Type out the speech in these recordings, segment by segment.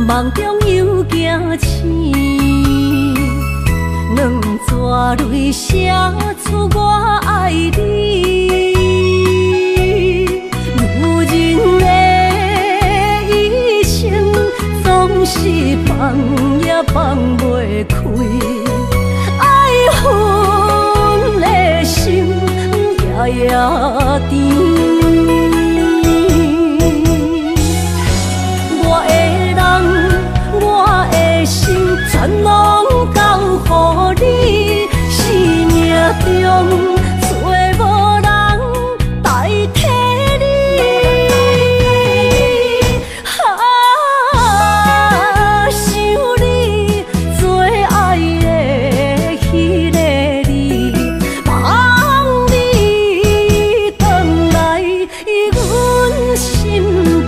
梦中又惊醒，两纸泪写出我爱你。女人的一生总是放也放袂开，爱恨的心夜夜甜。全拢交予你，生命中找无人代替你。想你做爱的迄个你，望你回来阮心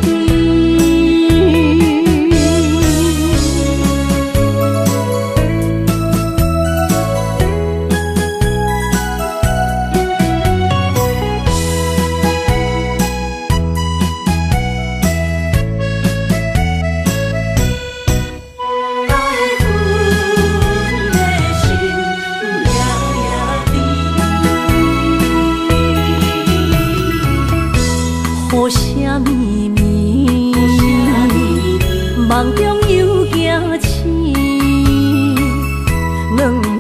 边。梦中又惊醒，两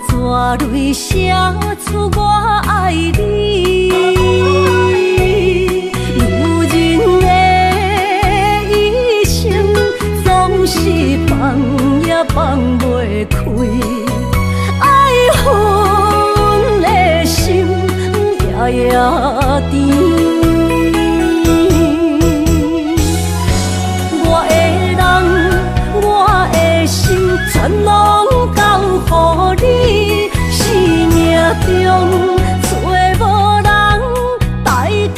纸泪写出我爱你。女人的一生总是放也放袂开，爱恨的心夜夜甜。全拢交予你，生命中找无人代替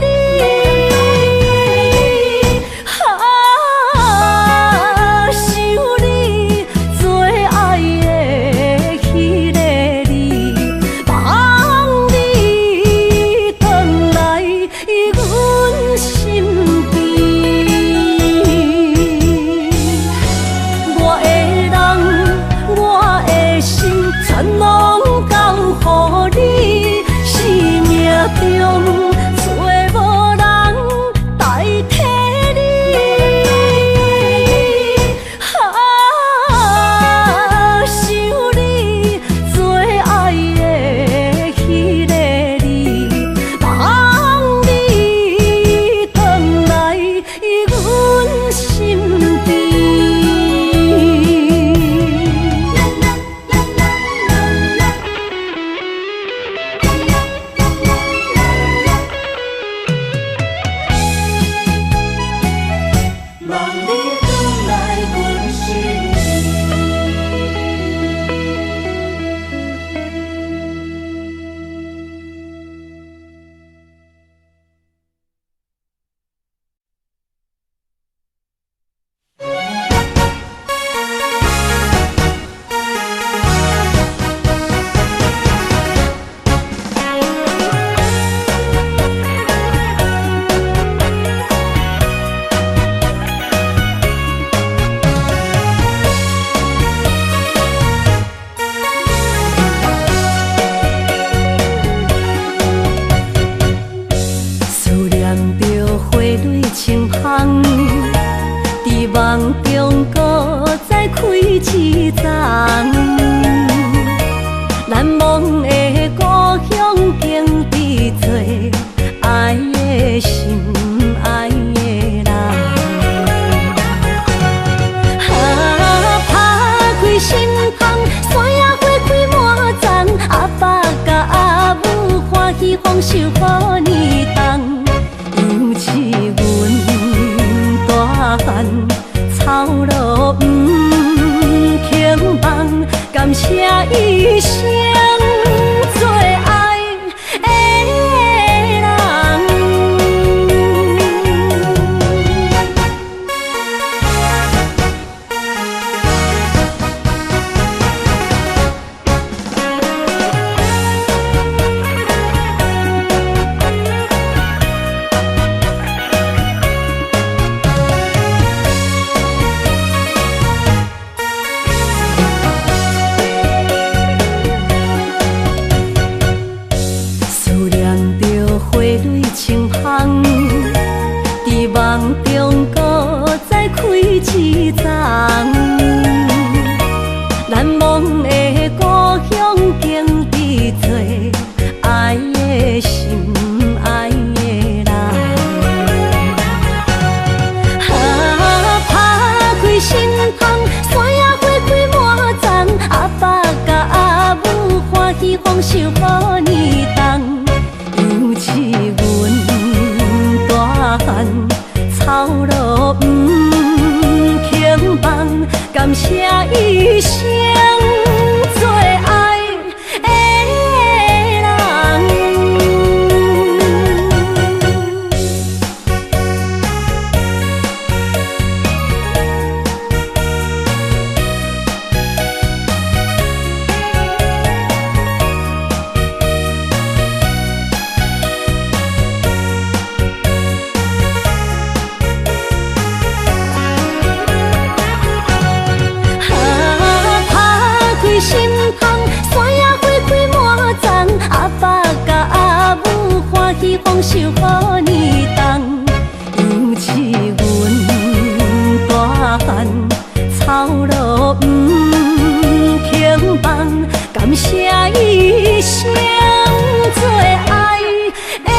你。想你做爱的迄个你，望你回来阮心边。全拢交予你，生命中找无人代替你。想你做爱的迄个你，望你回来阮心边。梦中搁再开一丛，难忘的故乡经比做爱的心爱的人。打开心窗，山野花开满丛，阿爸甲阿母欢喜丰收好年冬，尤是阮大汉。草路不轻梦，感谢一生做爱的人。放手予你动，尤其阮大汉草路不轻放，感谢一生做爱的人。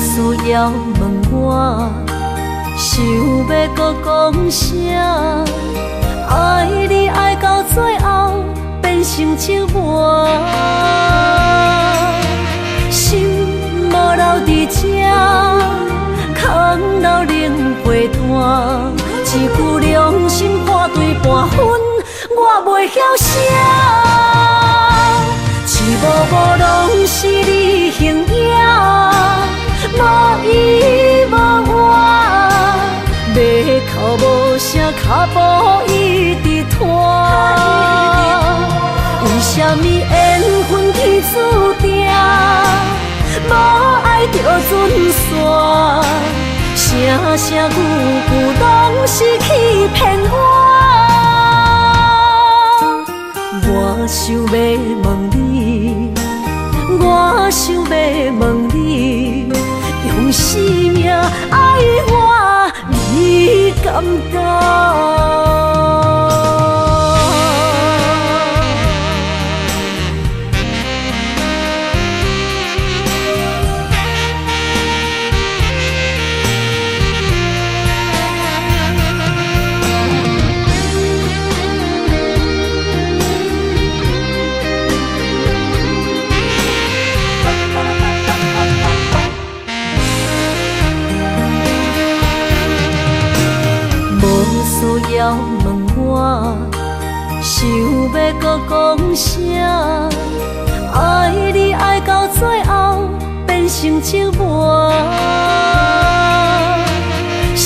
需要问我，想要搁讲啥？爱你爱到最后变成寂寞，心无留伫这，空留冷陪伴。一句良心破对半分，我袂晓写。一幕幕拢是你形影。无依无我，要哭无声，脚步一直拖。为什么缘分天注定，无爱就准线？声声句句拢是欺骗我。我想要问你，我想要问你。用生命爱我，你敢讲？需要问我，想要搁讲啥？爱你爱到最后变成寂寞，心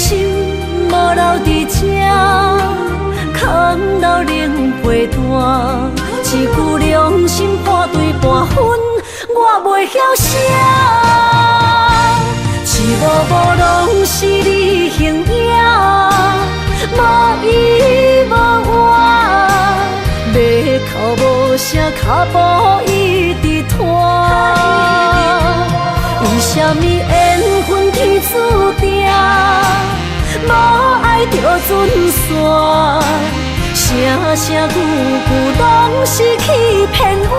无留伫这，空留冷陪伴。一句良心破对半分，我袂晓写。一幕幕拢是你形影。无依无我，要哭无声，脚步一直拖。为什么缘分天注定，无爱就准线？声声句句拢是欺骗我。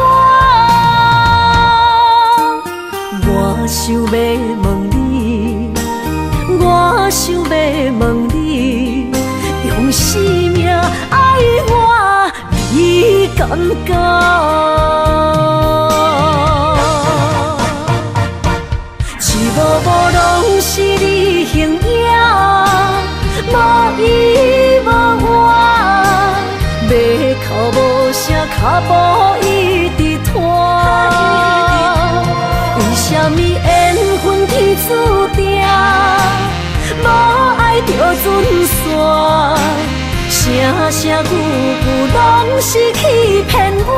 我想要问你，我想要问你。用生命爱我，你敢讲？一幕幕拢是你形影，无依无我，要哭无声，脚步一直拖。为什么缘分天注定，无爱就准线？声声句句拢是欺骗我。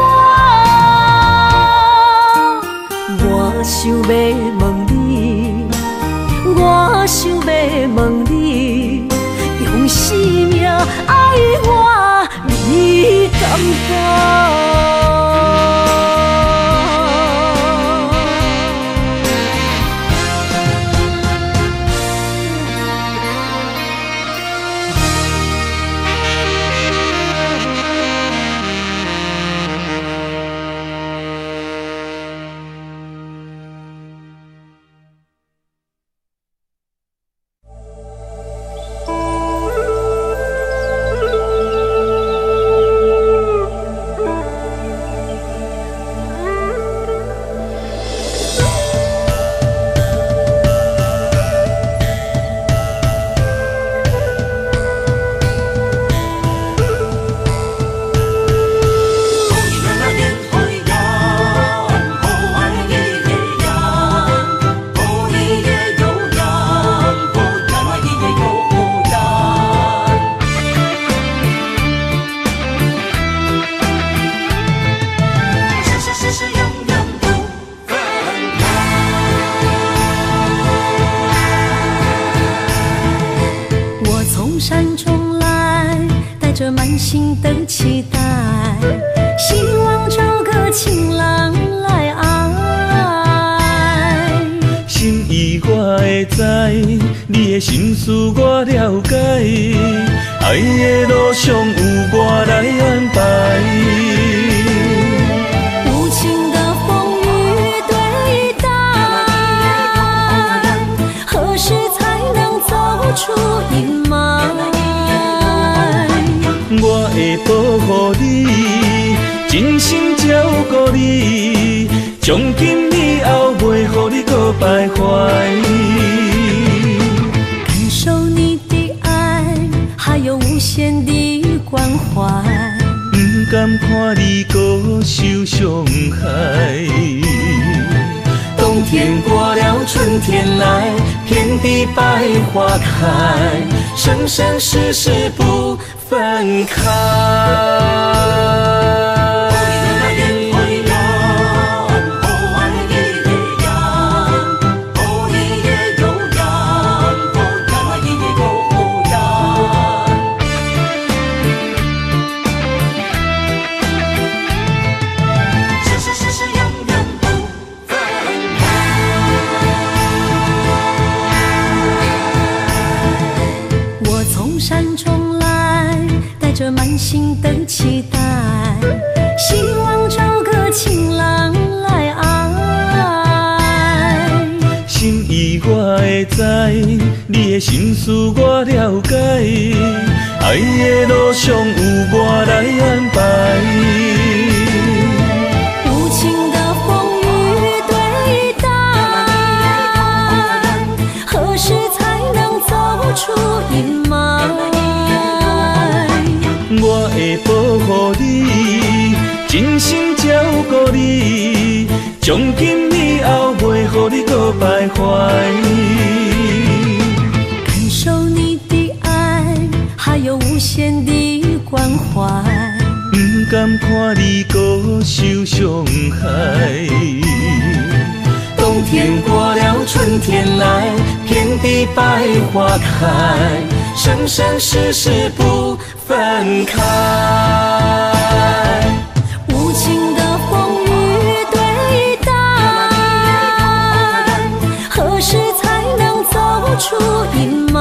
我想要问你，我想要问你，用生命爱我，你敢讲？的心事我了解，爱的路上有我来安排。无情的风雨对待，何时才能走出阴霾？我会保护你，真心照顾你，从今以后袂予你搁徘徊。感受你的爱，还有无限的关怀。不甘看你搁受伤害。冬天过了，春天来，遍地百花开，生生世世不分开。满心的期待，希望找个情郎来爱。心意我会知，你的心事我了解，爱的路上有我来安排。无情的风雨对待，何时才能走出阴霾？我会保护你，真心照顾你，从今以后袂予你搁徘徊。感受你的爱，还有无限的关怀。不甘看你搁受伤害。冬天过了，春天来，遍地百花开，生生世世不分开。无情的风雨对待，何时才能走出阴霾？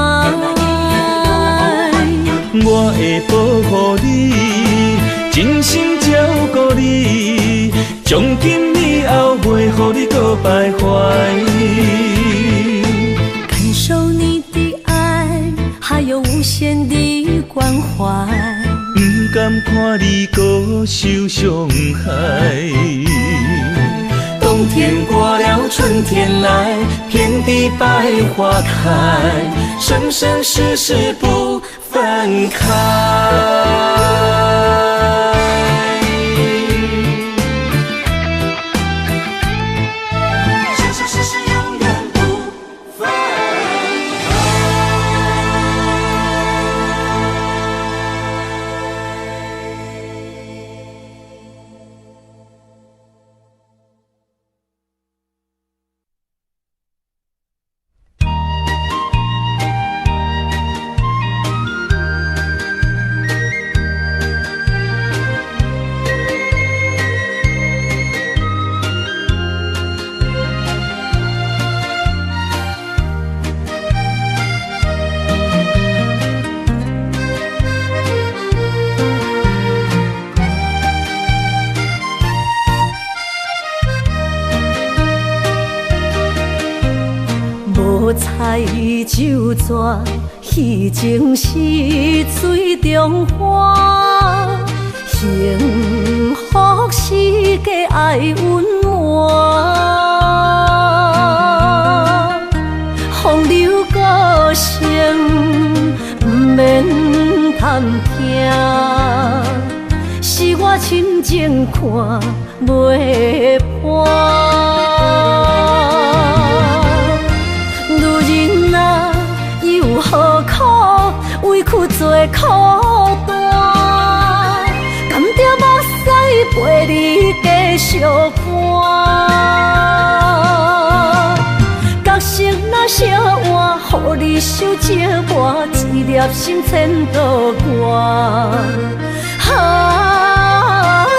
我会保护你，真心照顾你，从今以后袂予你搁徘徊。感受你的爱，还有无限的关怀。不甘看你搁受伤害。冬天过了，春天来，遍地百花开，生生世世不分开。彩酒蛇，戏情是水中花，幸福是假爱温暖。风流歌声不免贪听，是我深情看袂破。何苦委屈做孤单？甘着目屎陪你继续伴。角色若烧换，予你受折磨，一粒心千度外。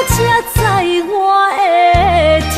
才知我的痛。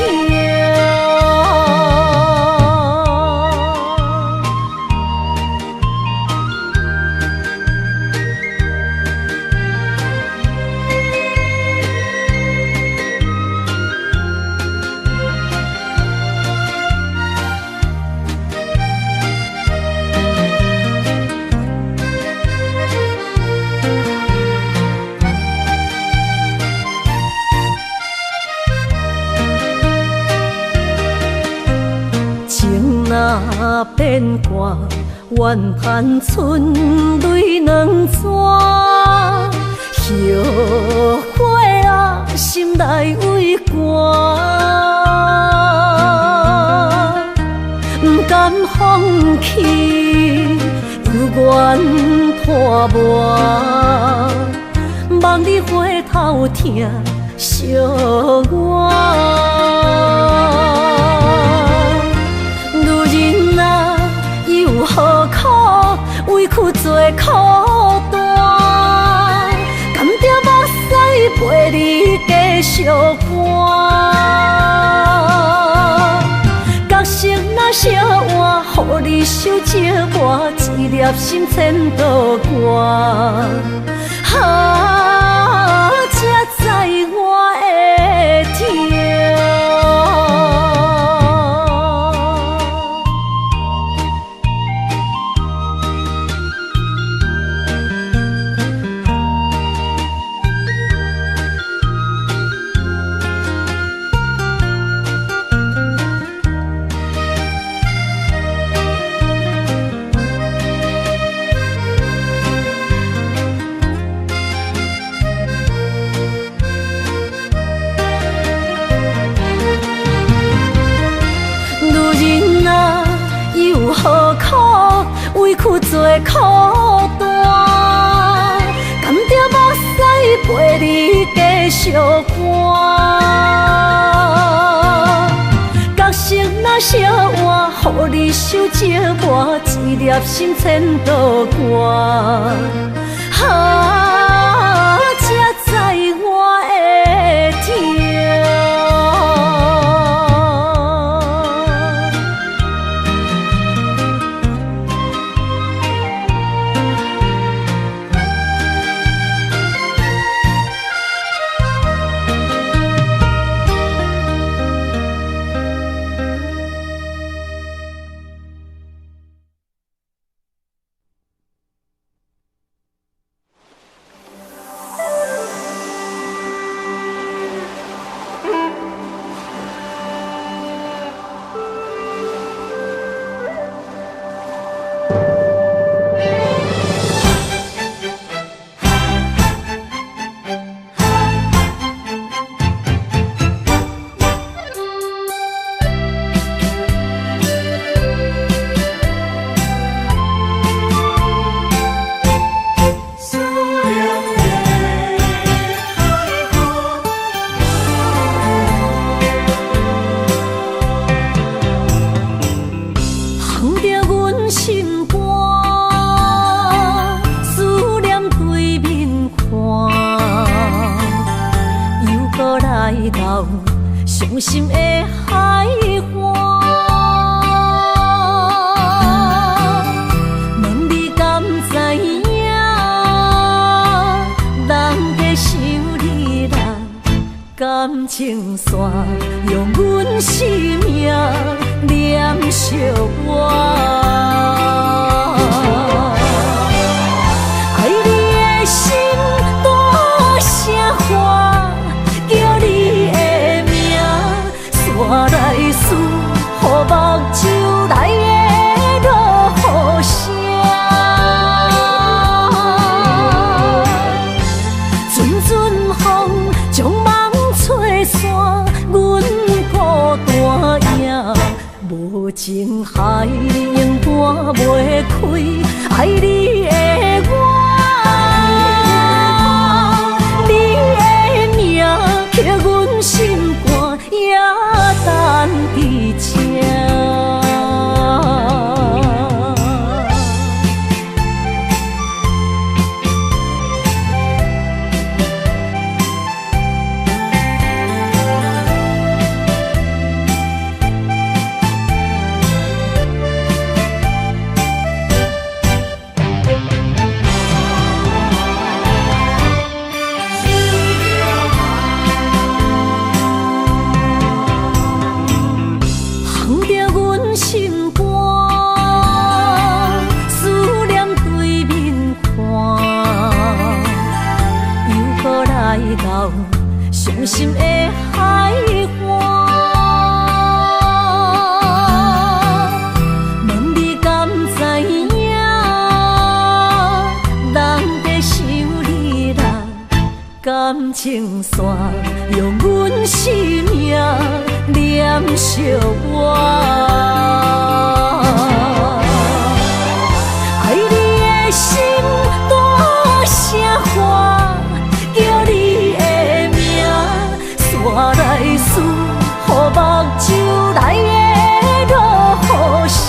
变卦，怨叹春泪两逝。后悔啊，心内为寒，不甘放弃，犹原拖磨。望你回头听惜我。女人啊，有何苦，委屈做苦担，甘着目屎陪你继续寒。角色若烧换，予你受折磨，一粒心千道寒。才知我的痛。委屈做苦担，甘着目屎陪你继续寒。角色若烧换，予你受折磨，一粒心千道寒。才知我的痛。伤心的海岸，问你敢知影？人在想你啦，感情线用阮生命念惜我。爱你的心大声喊，叫你的名，山来思，予目睭内的落雨声。阵阵风将梦吹散，阮孤单影，无情海永断袂开，爱你的我。刻阮心肝，也等伫这。伤心的海岸，问感情线，用阮生命念惜我。爱你的心大声喊，叫你的名，山来思，予目睭内的落雨声。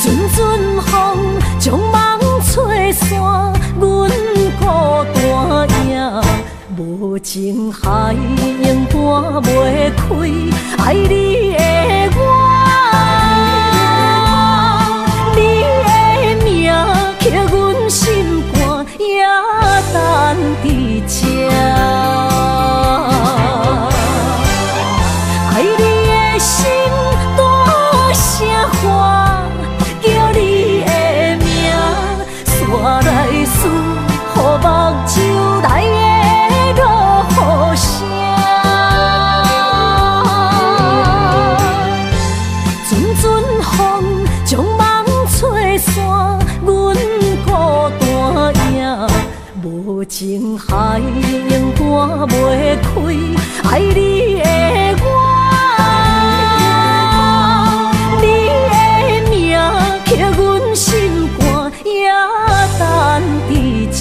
阵阵风将梦吹散，阮孤单影，无情海永搬袂开爱你的我。你的名刻阮心肝，也等伫这。爱你的心大声喊，叫你的名，山来思，予目睭内的落雨声。阵阵风将梦吹散，阮孤单影，无情海永搬袂开爱你的我。你的名刻阮心肝，也等伫这。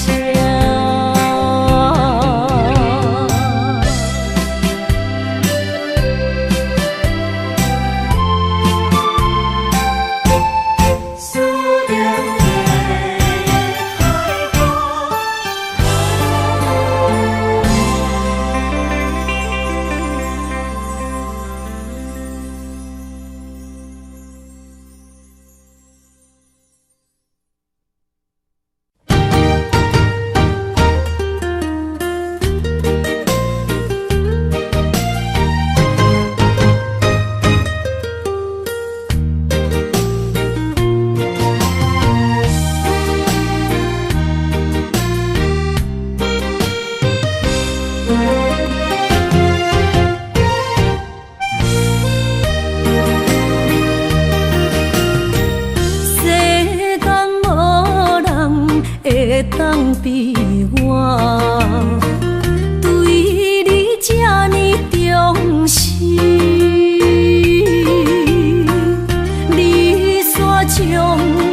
当比我对你这呢重视，你煞将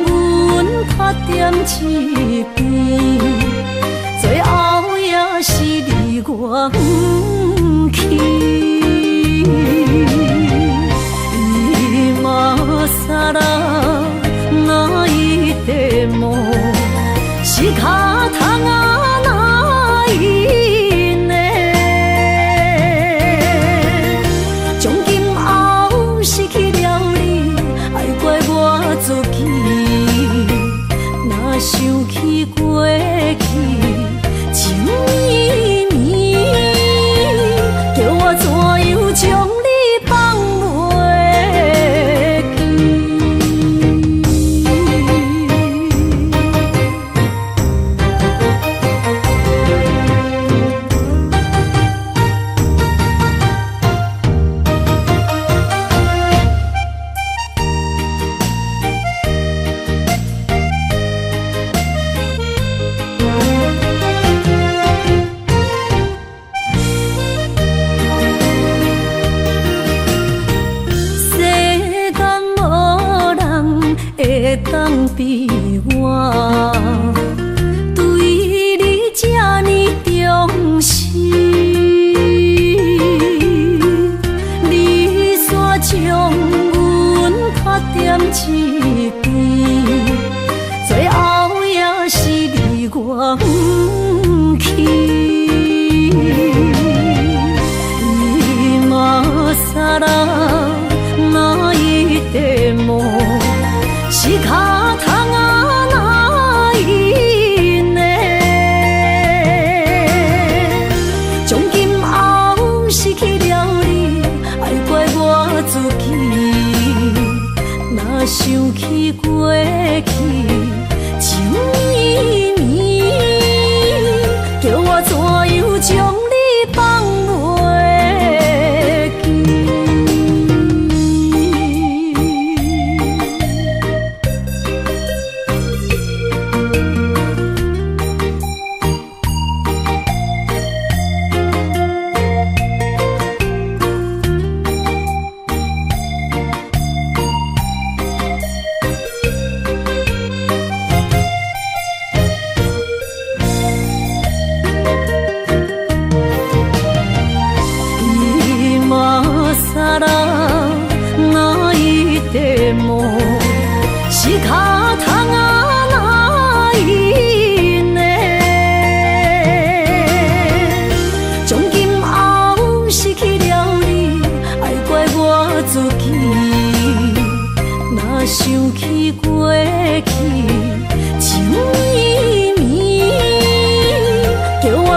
阮拍点一边，最后也是离我不去。今さら泣いても仕方がないね。从今后失去了你，爱怪我自己。若想起过去情绵绵，叫我怎样将你放袂记？当比我对你这呢重视，你煞将阮拍点一边，最后也是离我不去。今さら泣いても仕方がないね。从今后失去了你，爱怪我自己。若想起过去情绵绵，叫我怎样将你放袂记？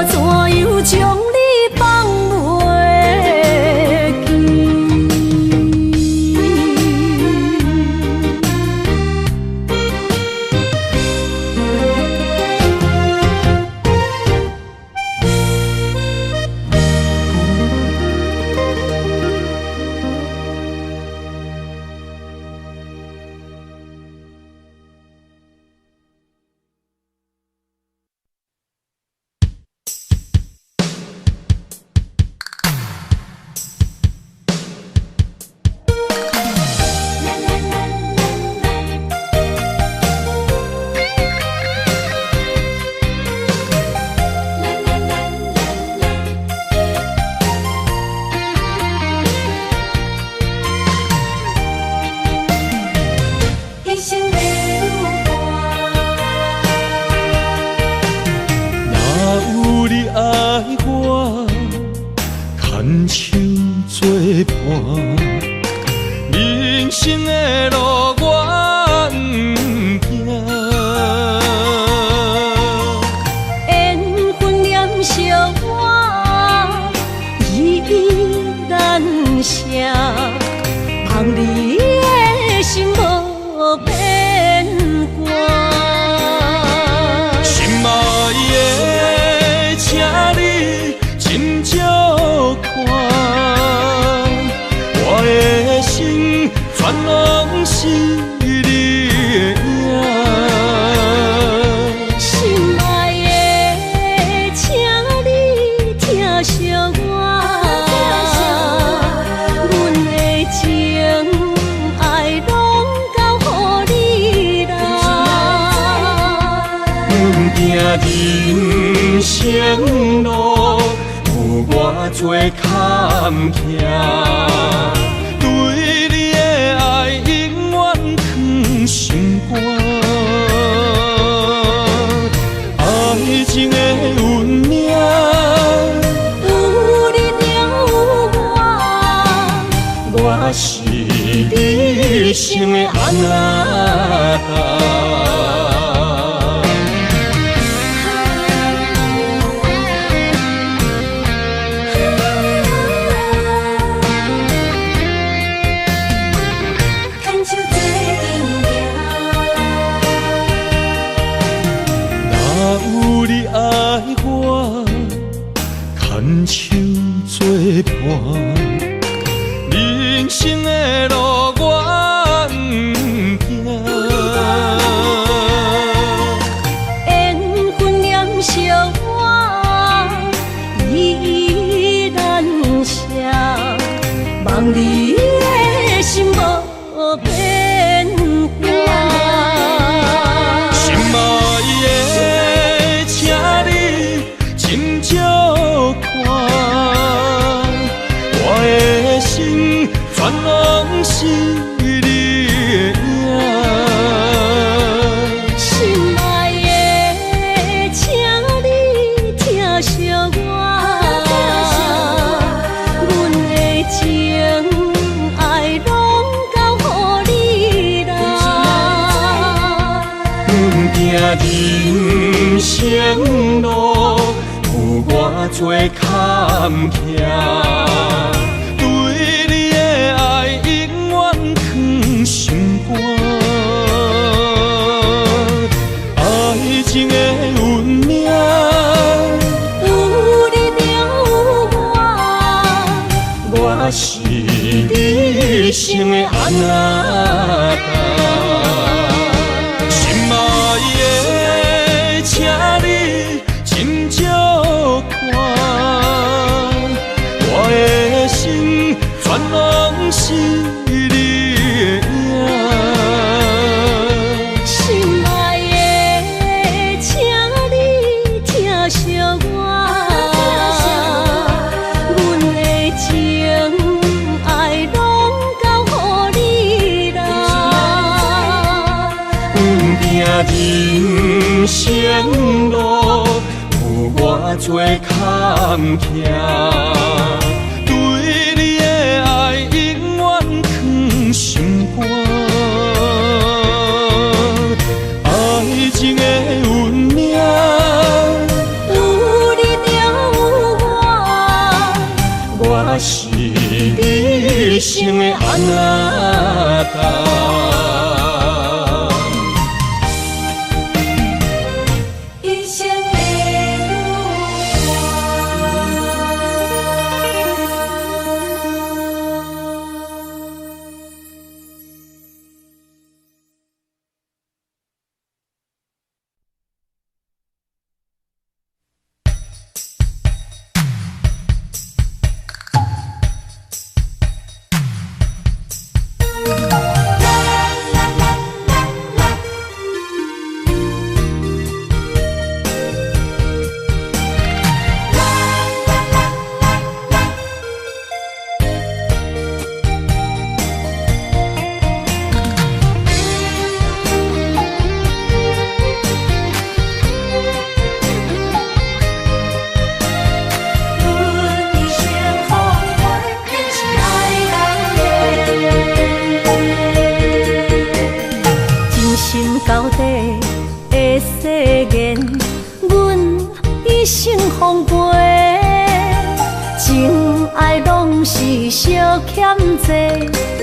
怎样将你放袂记？人生的路我不行，缘分念惜我依然写，望你的心无变卦。心爱的，请你斟酌看。我的心全拢是你的影，心爱的，请你疼惜我，阮的情爱拢交予你啦。阮行人生路有偌多坎坷。对你的爱永远藏心肝，爱情的运命，有你就有我，我是你生的安那。牵手作伴，人生的路我不行。缘分念惜我依然写，望你的心无变卦。心爱的，请你斟酌看，我的心全拢是你的影。心爱的，请你疼惜我，阮的情爱拢交予你啦。阮行人生路有偌多坎坷，对你的爱永远藏心肝，爱情的运命，有你就有我，我是你生的安那。心爱的，请你斟酌看，我的心全拢是你的影。心爱的，请你疼惜我，阮的情爱拢交予你啦。人生路有偌多坎坷，对你的爱永远藏心肝，爱情的运命，有你就是你生的安那干。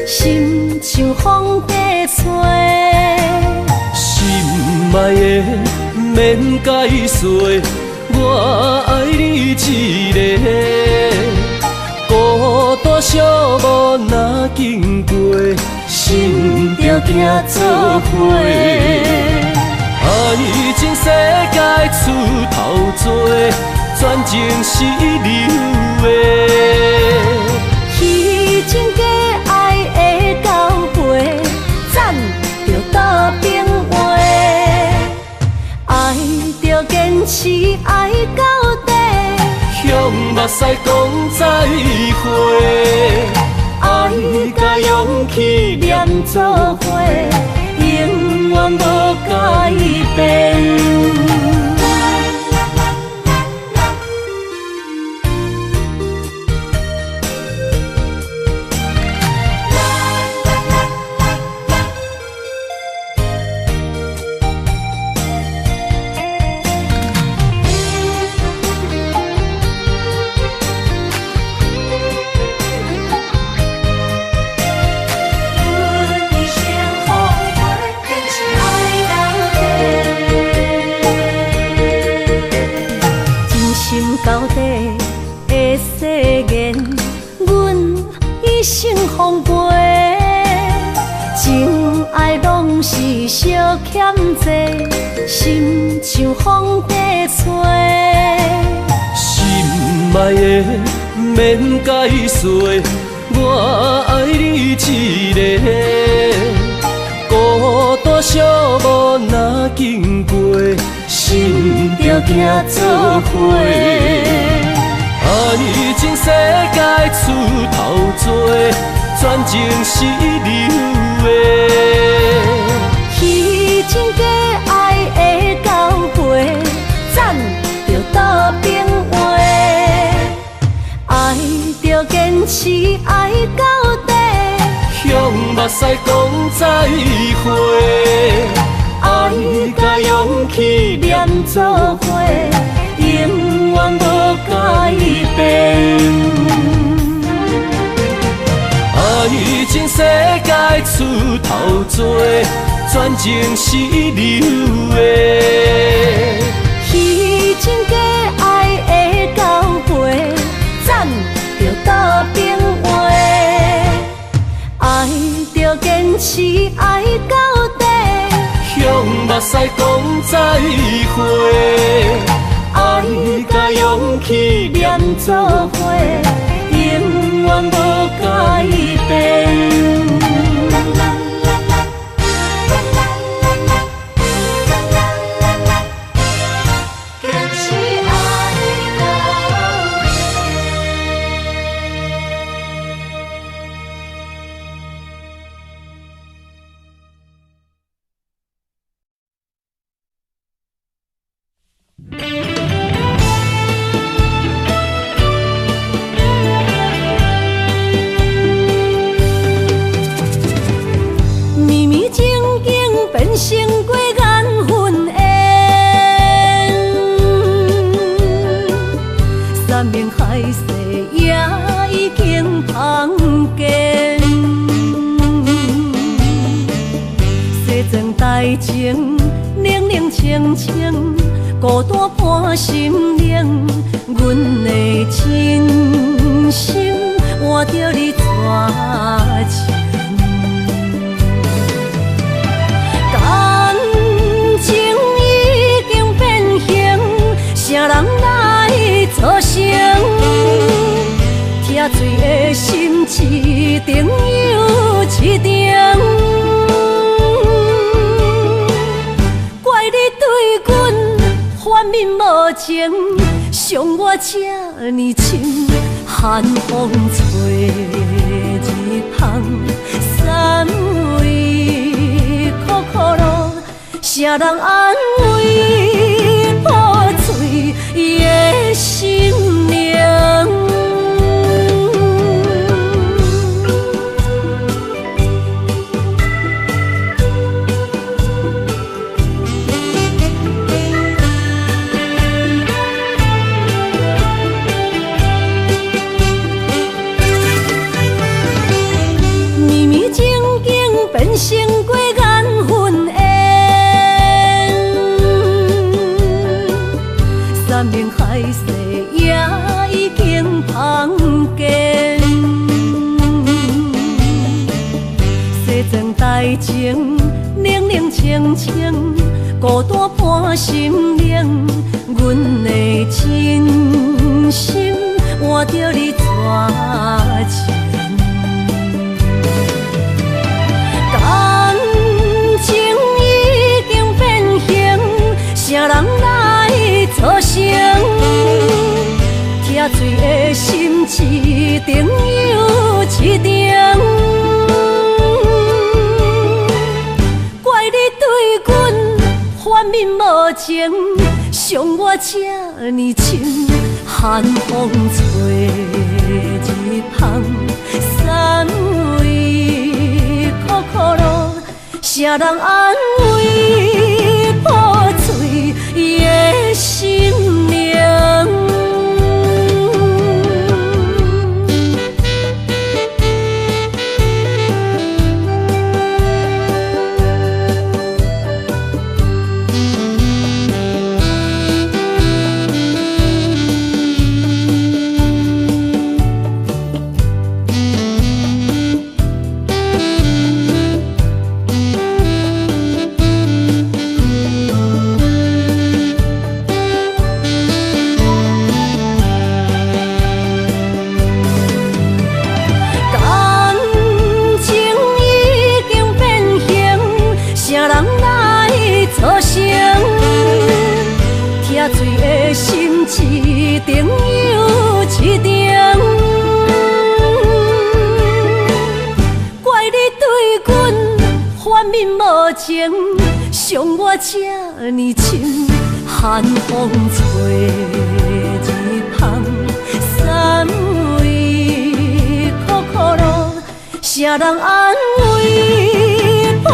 心像风在吹，心爱的免解释，我爱你一个。孤单寂寞若经过，心着行做伙。爱情世界出头多，全情是流的。彼情假爱的交陪，赞着倒变话，爱着坚持爱到底，向目屎讲再会，爱甲勇气念做伙，永远无改变。到底的誓言，阮一生奉陪。情爱拢是小欠债，心像风在吹。心爱的免解释，我爱你一个。孤单寂寞若经过，心着行做伙。爱情世界出头多，全情是流的。彼情假爱的交陪，赞着倒变话，爱着坚持爱到底，向目屎讲再会，爱甲勇气念做伙，永远无改变。爱情世界出头多，全情是流的。彼情假爱的交陪，赞着倒变话，爱着坚持爱到底，向目屎讲再会，爱甲勇气念做伙，永远无改变。孤单半心冷，阮的真心换着你绝情。感情已经变形，啥人来作成？疼水的心一定又一定。怪你对阮反面无情，伤我这呢深，寒风吹日芳，三位苦苦路，啥人安慰破碎的心灵？变成过缘分缘，山盟海誓也已经芳见。西装大情，冷冷清清，孤单半心冷。阮的真心换着你绝情。感情已经变形，啥人来作成？疼水的心一定又一定。怪你对阮反面无情，伤我这呢深，寒风吹日芳，三位苦苦路，啥人安慰破碎的心灵？醉的心一定又一定。怪你对阮反面无情，伤我这呢深，寒风吹日芳，三位苦苦路，啥人安慰破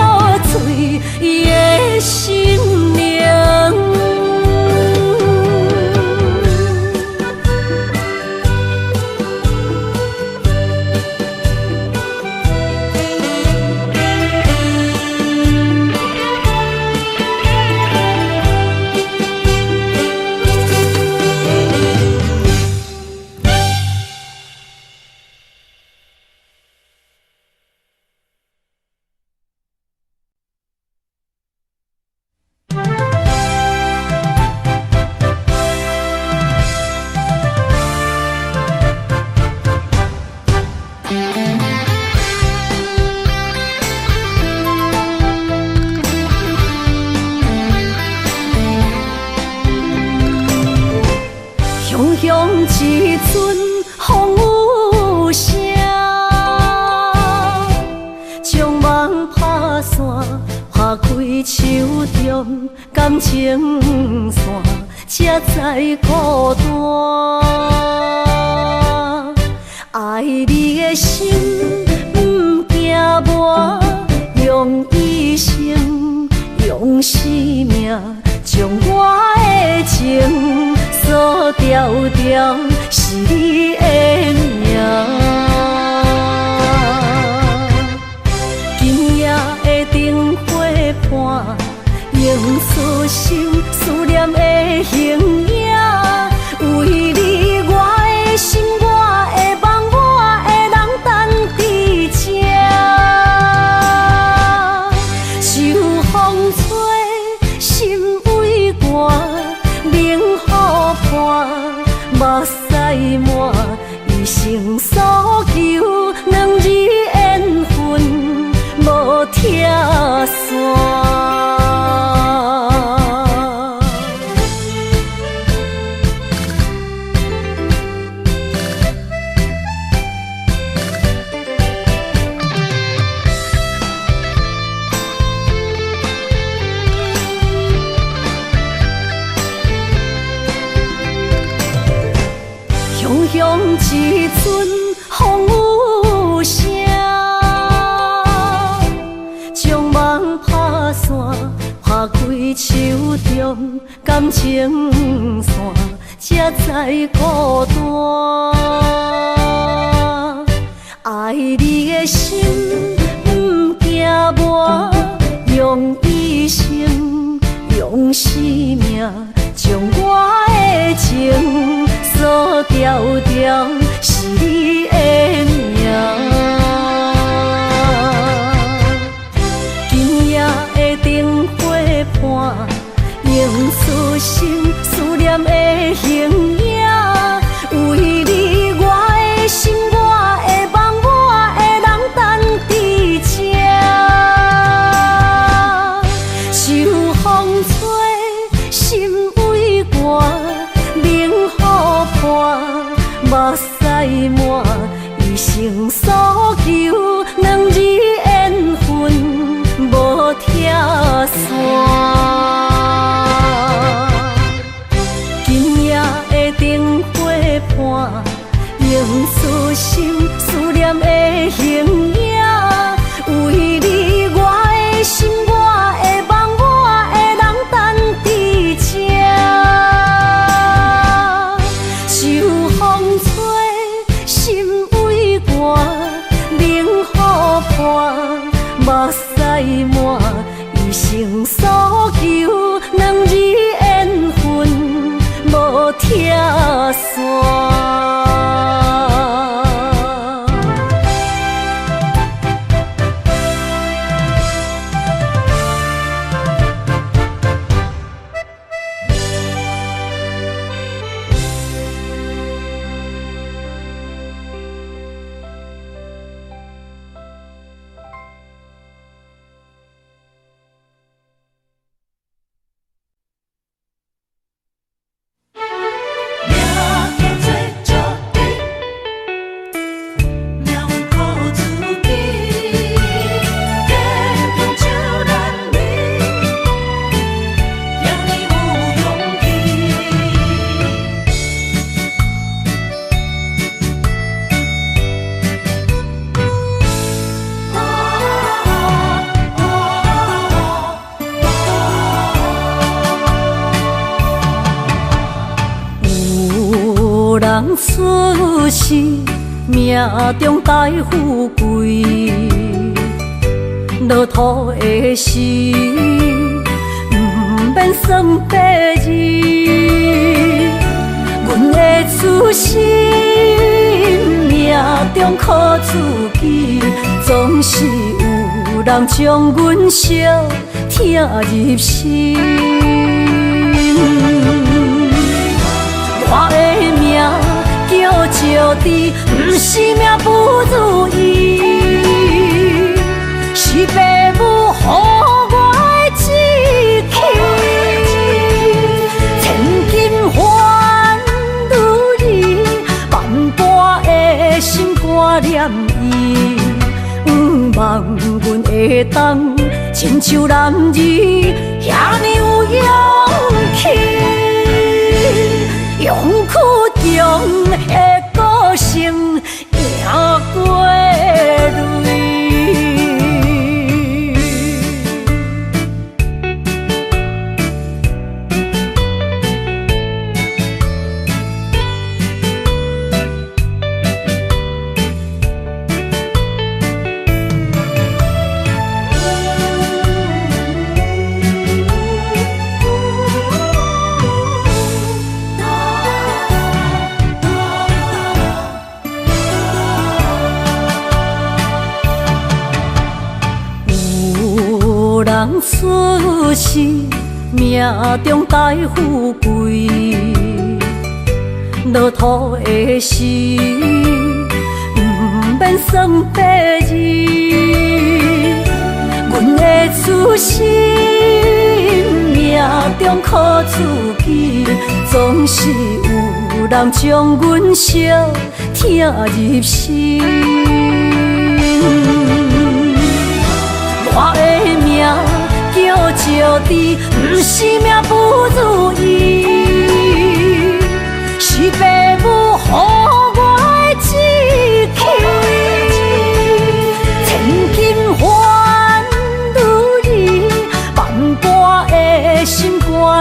碎的心灵？一阵风有声，将梦拍散，拍开手中感情线，才知孤单。爱你的心不惊磨，用一生用生命，将我的情锁条条，是你的名。今夜的灯火伴，映出心思念的一阵风雨声，将梦拍散，拍开手中感情线，才知孤单。爱你的心不惊磨，用一生用生命，将我的情锁条条，是你的名。今夜的灯火伴，映出心思念的形影。为你，我的心，我的梦，我的人等伫这。秋风吹，心为寒，冷雨伴，目屎满，一生所求，两字缘分无拆散。今夜的灯火伴，映出心思念的形影。为你，我的心，我的梦，我的人等伫这。秋风吹，心为寒，冷雨伴，目屎满，一生所求，两字缘分无拆散。人出世，命中带富贵，落土的时，不免算白字。阮的出身，命中靠自己，总是有人将阮惜疼入心。我的命叫石滴，不是命不如意，是父母予我的志气。千金换如意，万般的心肝念伊，望阮会当亲像男儿遐尼有勇气。勇屈中的个性，赢过泪。人出世，命中带富贵，落土的时，不免算白字。阮的出身，命中靠自己，总是有人将阮惜疼入心。我的命叫石滴，不是命不如意，是父母予我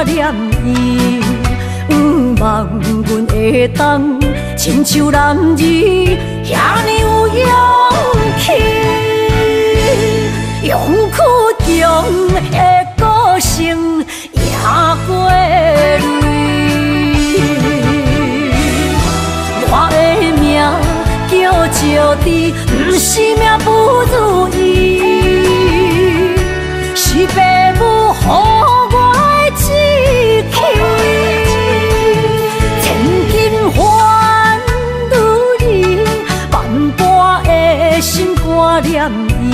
我念伊，望阮会当亲像男儿遐尼有勇气，勇气中的个性也过泪。我的命叫石滴，不是命不如意，是父母予我的志气。千金换如意，万般的心肝念伊，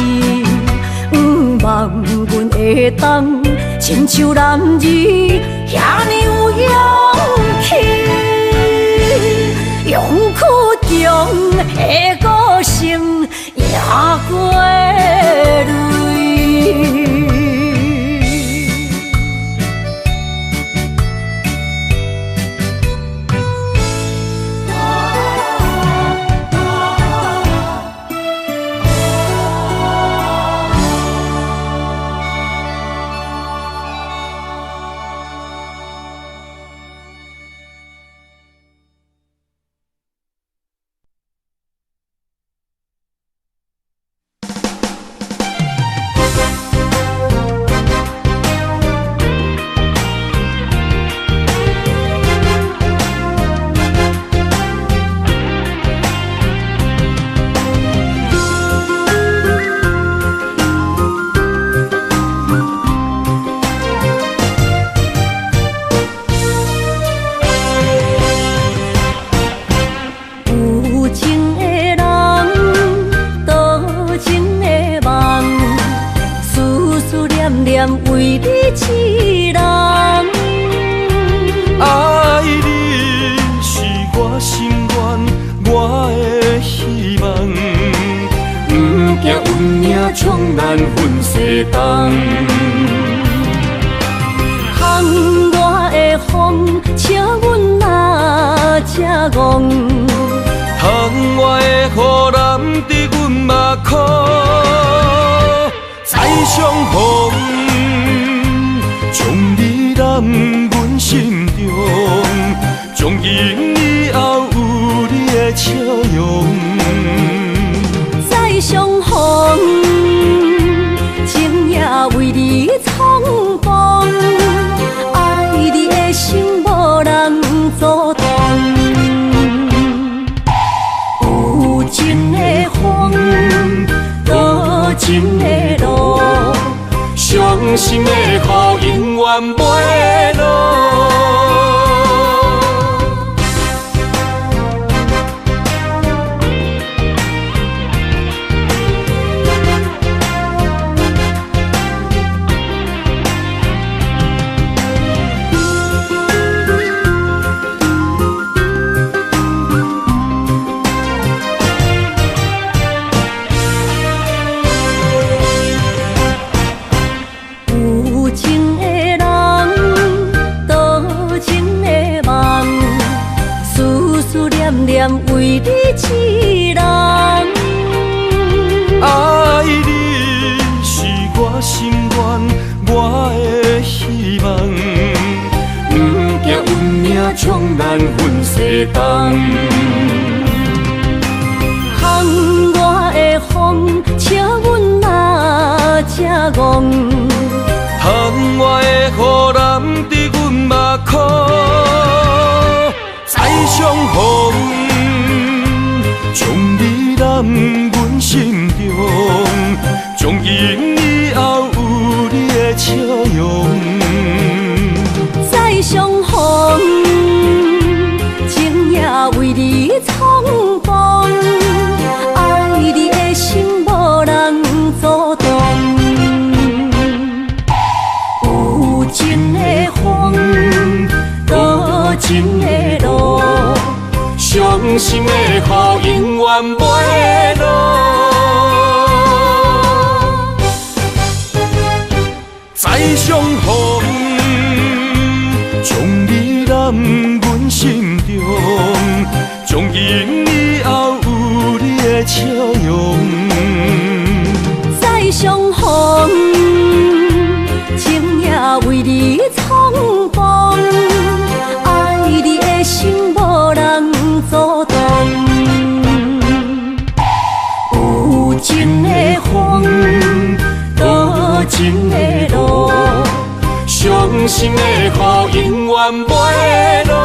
望阮会当亲像男儿遐尼有勇气。勇气中的个性也过泪。为你痴人，爱你是我心愿，我的希望。不惊运命冲咱分世东，风我的风，请阮哪只戆？窗外的雨淋伫阮目眶，再相逢。将你揽阮心中，从今以后有你的笑容。再相逢，情也为你冲动，爱你的心无人阻挡。有情的风，多情的路。伤心的雨永远袂落。为你痴人，爱你是我心愿，我的希望。不惊运命冲咱分世东，风我的风，请阮哪只戆？窗外的雨淋伫阮目眶，再相逢。将你揽阮心中，从今以后有你的笑容。再相逢，情也为你冲动，爱你的心无人阻挡。有情的风，多情的路。伤心的雨永远袂落，再相逢，将你揽阮心中，从今以后有你的笑容。再相逢，情也为你冲动。真心的好，永远袂会落。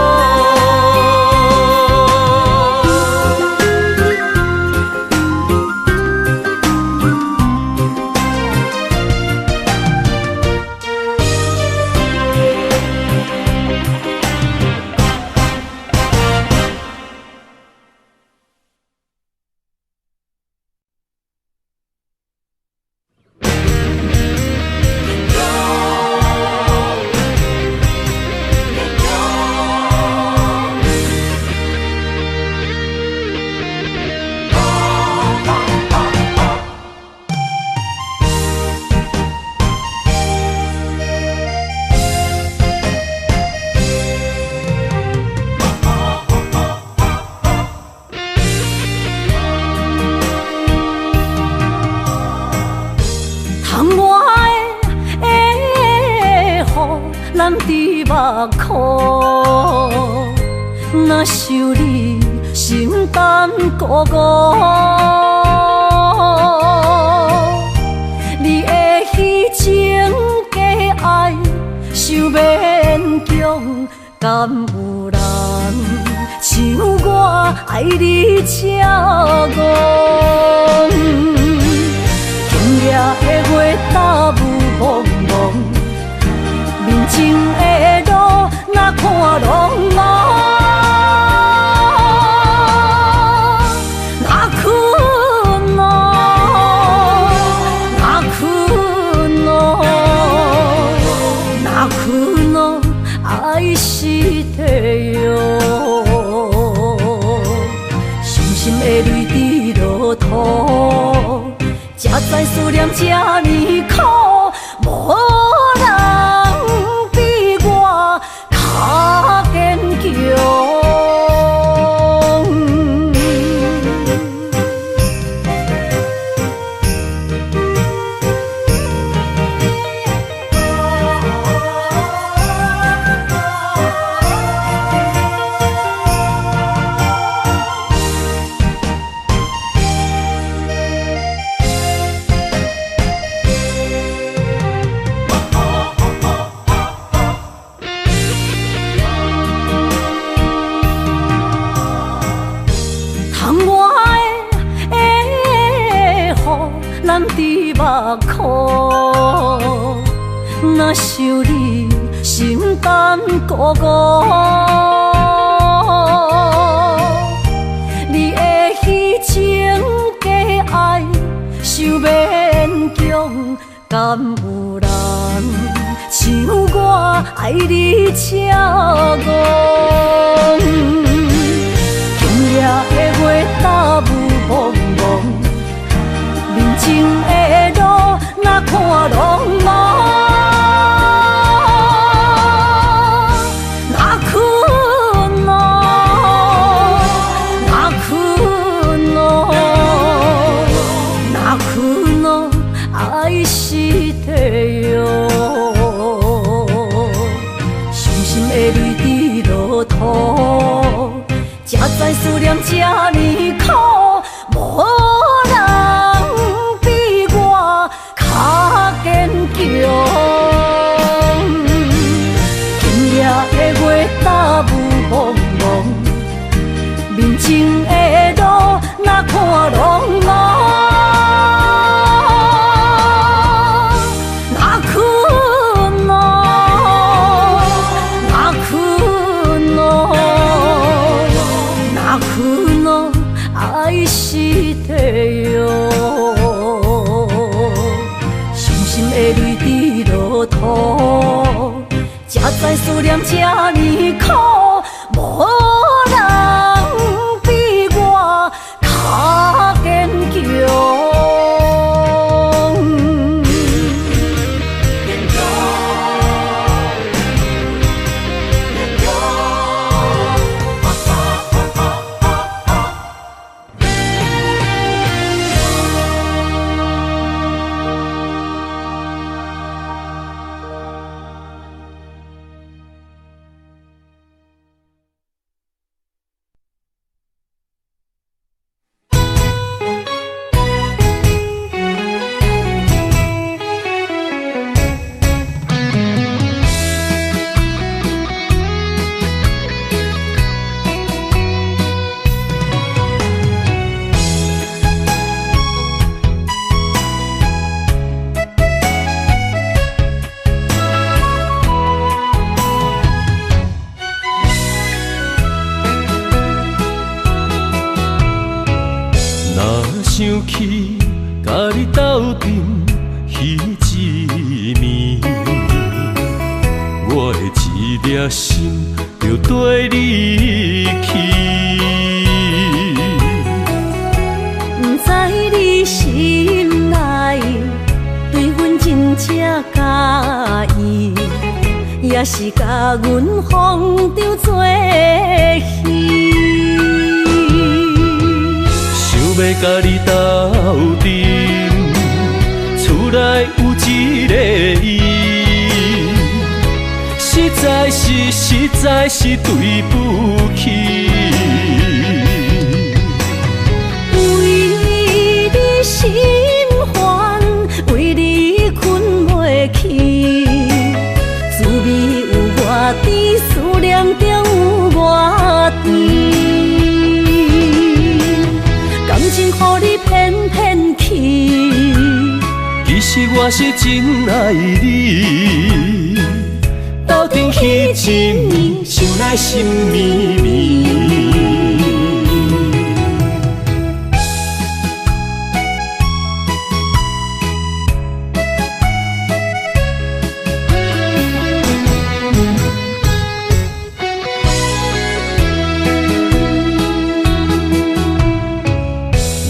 难伫目眶，若想你心肝孤孤，你的虚情假爱想勉强，敢有人像我爱你这戆？今夜的月打雾蒙蒙。面前的路，哪看拢无，哪困咯，哪困咯，哪困咯，爱是地哟，伤心的泪滴落土，才知思念这呢苦，无人。较坚强。难伫目眶，若想你心肝孤孤，你的虚情假爱想勉强，敢有人像我爱你这戆？今夜的月打雾蒙蒙。面前的路，哪看拢无，哪困咯，哪困咯，哪困咯，爱是地哟，伤心的泪滴落土，才知思念这呢苦，无。较坚强，今夜的月打雾蒙蒙，面前的路哪看拢无，哪困咯，哪困咯，哪困咯，爱是地哟。的泪滴落土，才知思念这呢苦，无人比我较坚强。若想起甲你斗阵彼一暝，我的一粒心就跟你去。不知你心内对阮真正介意，也是甲阮放着做戏。想要甲你斗阵，厝内有一个伊，实在是对不起。为你心烦，为你困袂去，滋味有偌甜，思念就有偌甜。感情予你骗骗去，其实我是真爱你。斗阵彼一暝，想来心绵绵。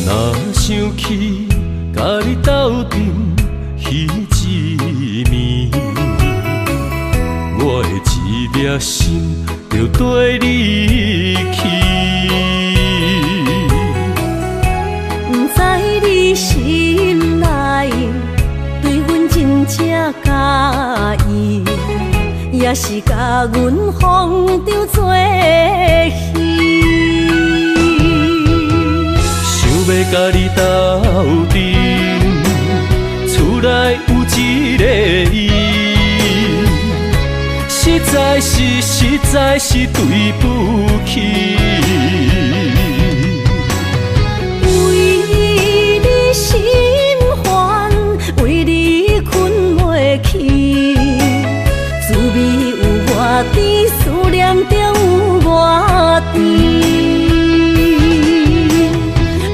若想起甲你斗阵彼一暝，我的一粒心就跟你去。不知你心内对阮真正介意，也是甲阮放着做戏。想要甲你斗阵，厝内有一个伊，实在是对不起。为你心烦，为你困袂去，滋味有偌甜，思念就有偌甜。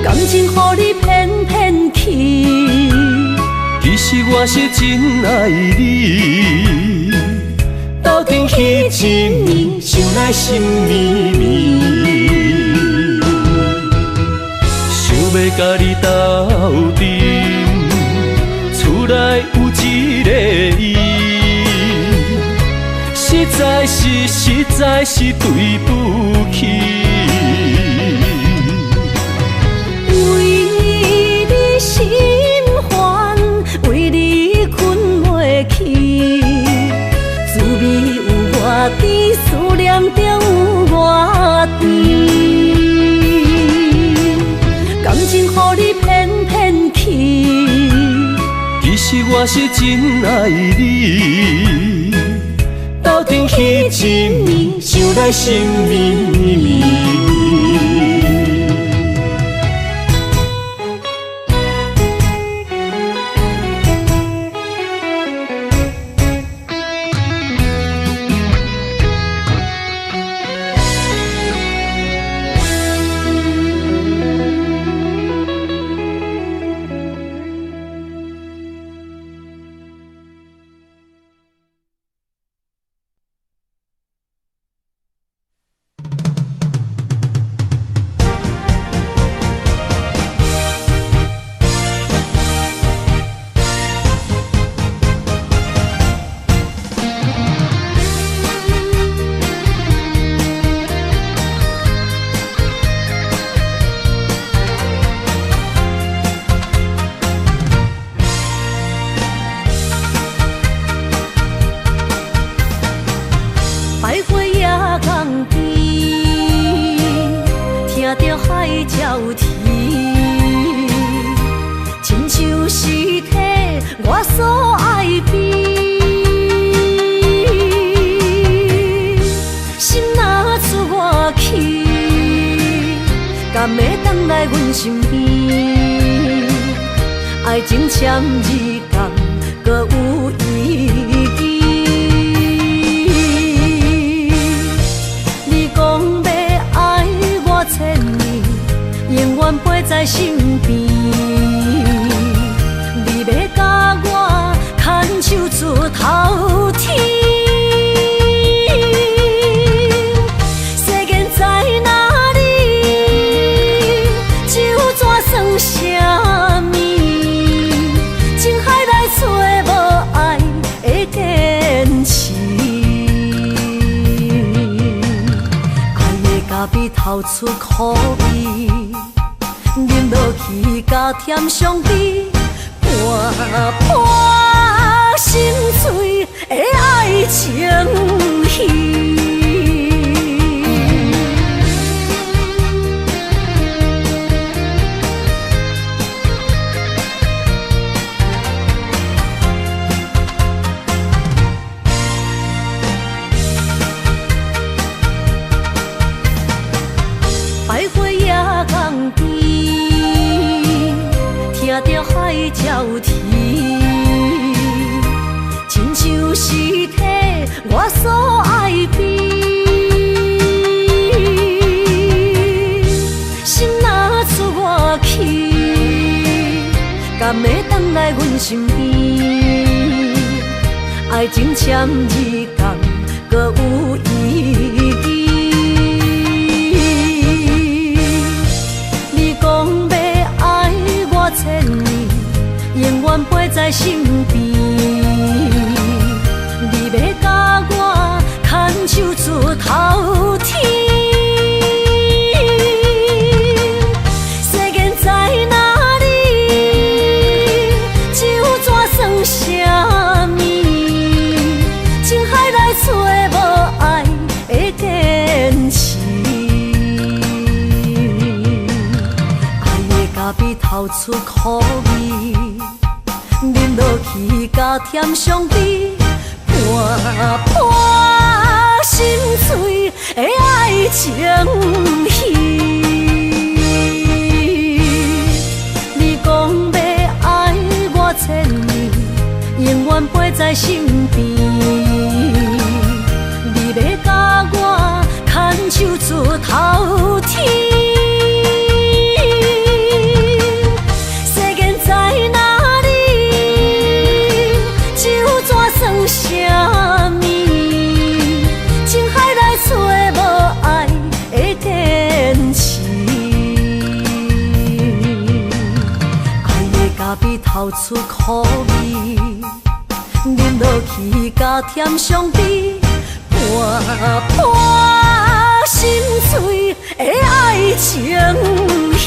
感情予你骗骗去，其实我是真爱你。斗阵彼一暝，想来心绵绵。想要甲你斗阵，厝内有一个伊，实在是对不起。为你心烦，为你困袂去，滋味有偌甜，思念就有偌甜。感情予你骗骗去，其实我是真爱你。斗阵彼一暝，想来心绵绵。敢会等来阮身边？爱情签字讲，搁有意义。你讲要爱我千年，永远远陪在身边。你要甲我牵手出头天，世间在哪里？就怎算什么？情海来找无爱的坚持，爱的咖啡透出苦味，饮落去甲甜相比，泼泼心碎的爱情戏。百花夜港边，听着海鸟啼，亲像是体我所爱边。心若出我去，敢会回来阮身边？爱情签字讲，搁有意义。千年永远陪在身边，你要甲我牵手出头天。世间在哪里？就怎算什么？情海来找无爱的坚持。咖啡透出苦味，饮落去甲甜相比，泼泼心碎的爱情戏。你讲要爱我千年，永远陪在身边，你要甲我牵手出头天。什么？情海来找无爱的坚持，爱的咖啡透出苦味，饮落去甲甜相比，泼泼心碎的爱情戏。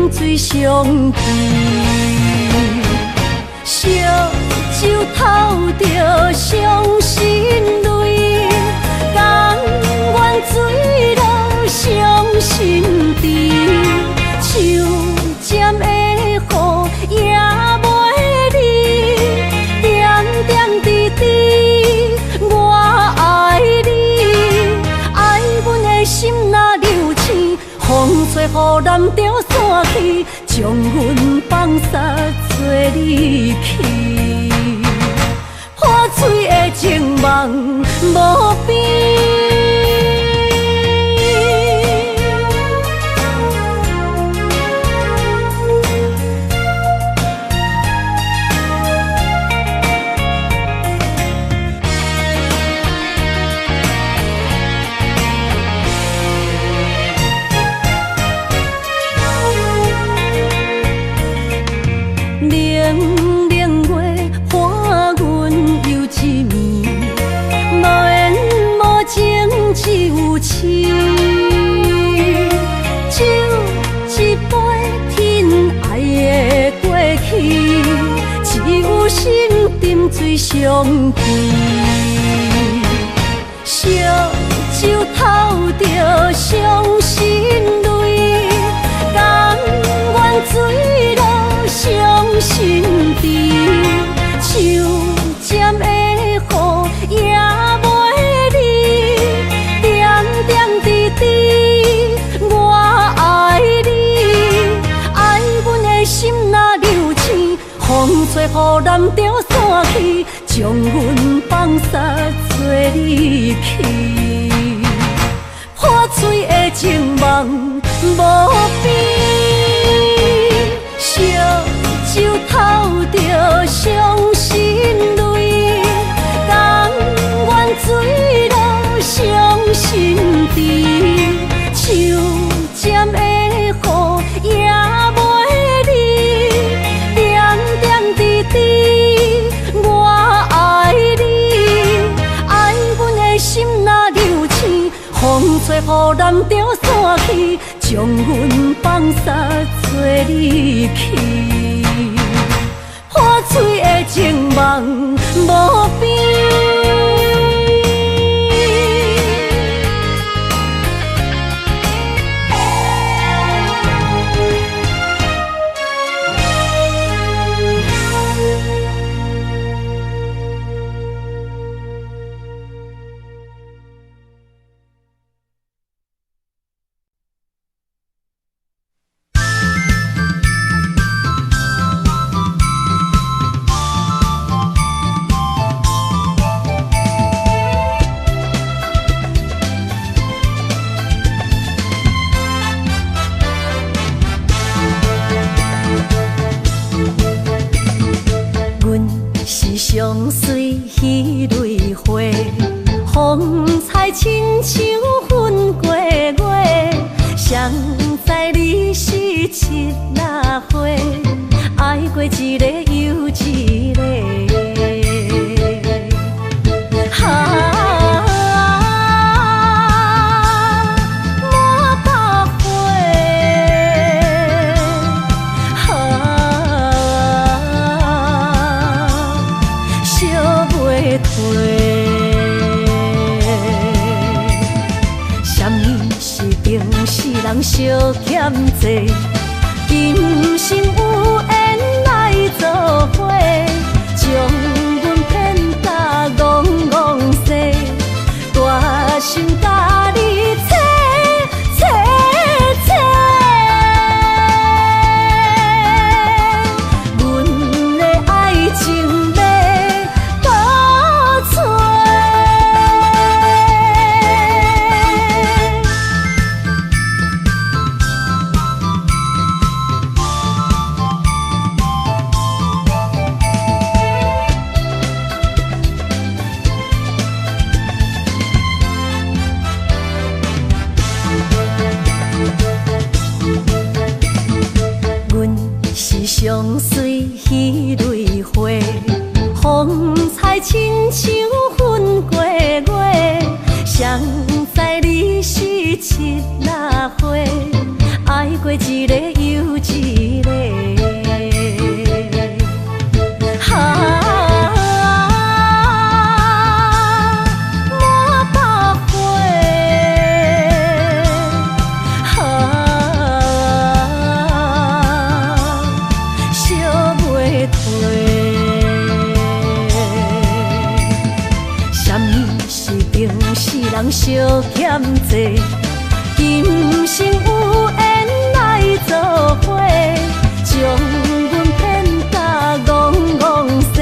水相见，烧酒透着伤心泪，甘愿醉落伤心地，手尖的雨也袂离，点点滴滴我爱你，爱阮的心若流星，风吹雨淋着散去，将阮放撒做离去，破碎的情梦无边。相见，烧酒偷着伤心泪，甘愿醉落伤心地，手尖的雨也袂离，点点滴滴我爱你，爱阮的心若流星，风吹雨淋着散去，将阮放撒做离去，破碎的情梦无边，烧酒偷着伤心泪，甘愿醉落伤心地，手尖的雨也袂离，点点滴滴我爱你，爱阮的心若流星，风吹雨淋着散去，将阮放撒做离去，破碎的情梦无边。相随彼蕊花，风采亲像云过月，谁知你是七若花，爱过一个又一个。人相欠债，今生有缘来作伙，将阮骗甲戆戆西，大心甲你切切切，阮的爱情要倒找。相随彼蕊花，风采亲像云过月，谁知你是七若花，爱过一个又一个。人相欠债，今生有缘来作伙，将阮骗甲戆戆西，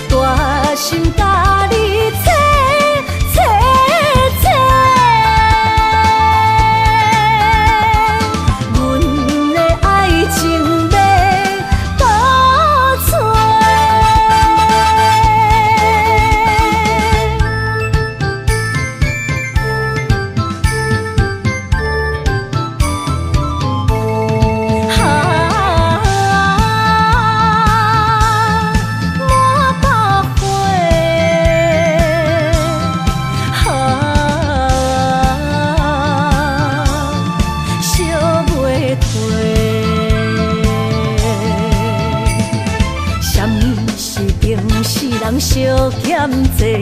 大心甲你切切切，阮的爱情要倒找。人相欠债，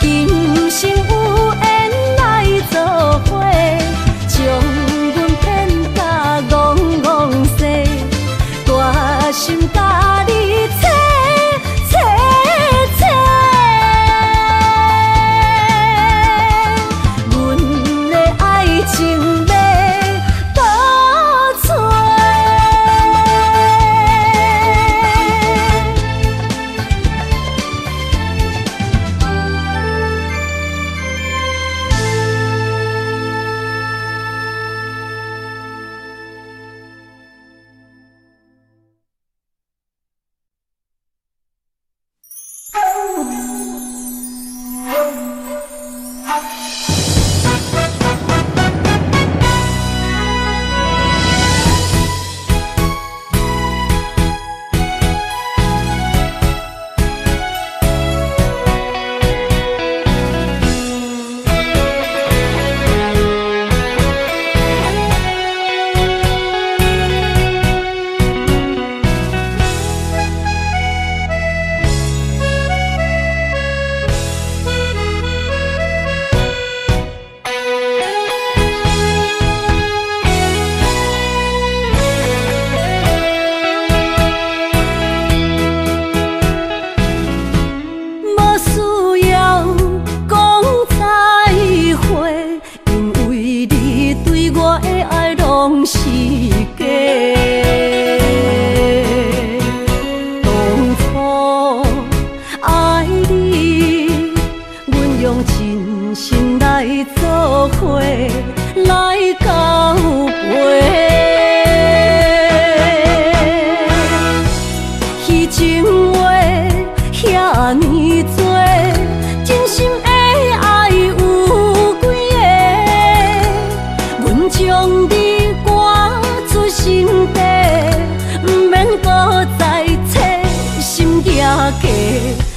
今生有缘来做伙，将阮骗甲戆戆西，大心甲你找找找，阮的爱情要倒找。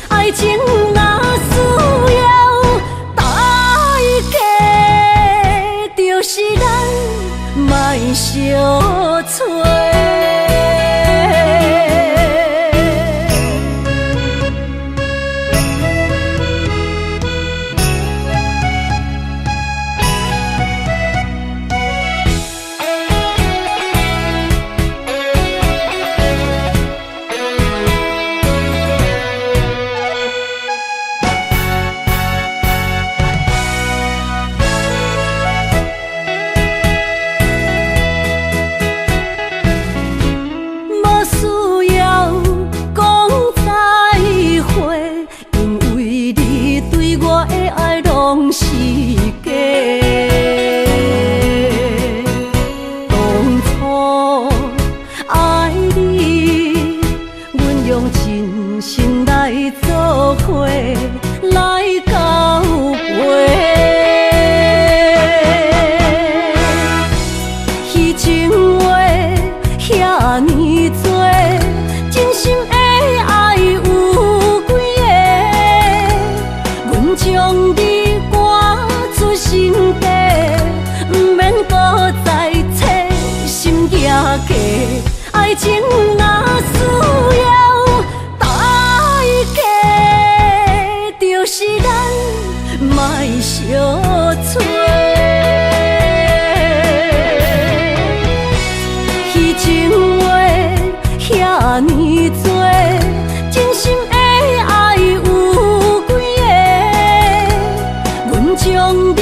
爱情若需要代价，就是咱莫相找。爱情若需要代价，就是咱莫相找。彼情话遐尼多，真心的爱有几个？阮将你